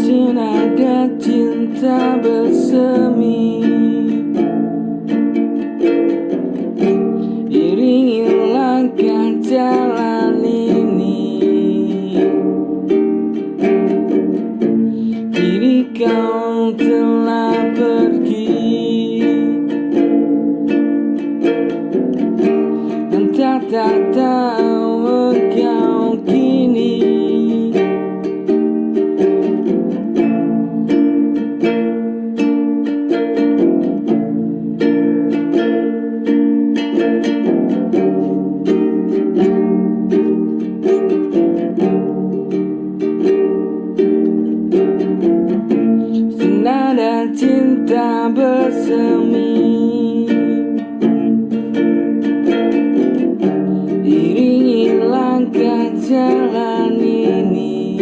senada cinta bersemi, iringi langkah jalan ini. Kini kau telah pergi, entah tak tahu engkau kini senada cinta bersemi, iringi langkah jalan ini.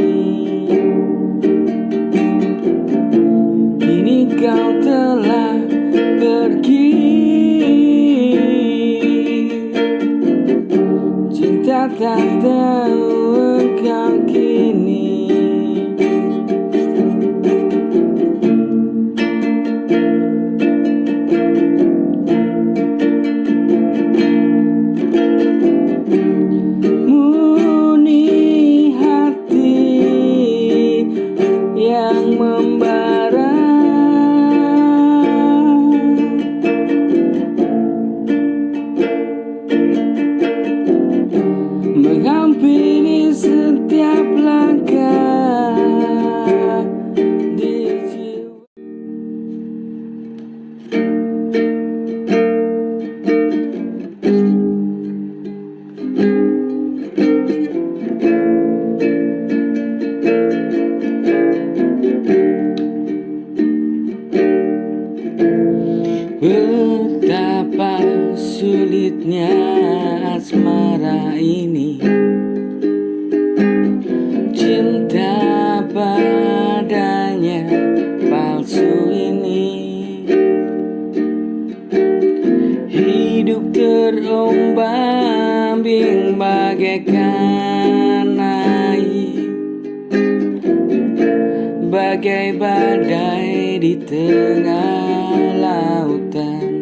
Kini kau telah pergi, cinta tak tahu engkau kini. Murni hati yang membara, menghampiri Betapa sulitnya asmara ini, cinta padanya palsu ini. Hidup terombang-ambing bagaikan air, bagai badai di tengah lautan.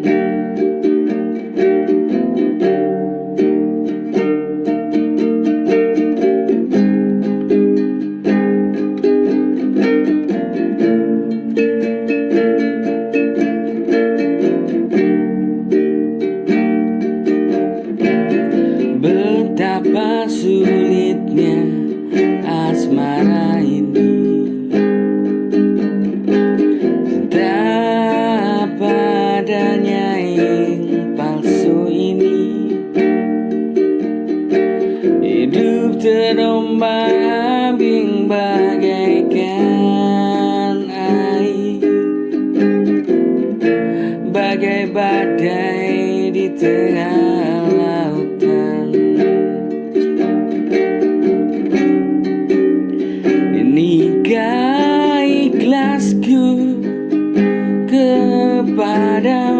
Betapa sulitnya asmara ini, cinta padanya yang palsu ini. Hidup terombang-ambing bagaikan air, bagai badai di tengah lautan. Inikah ikhlasku kepada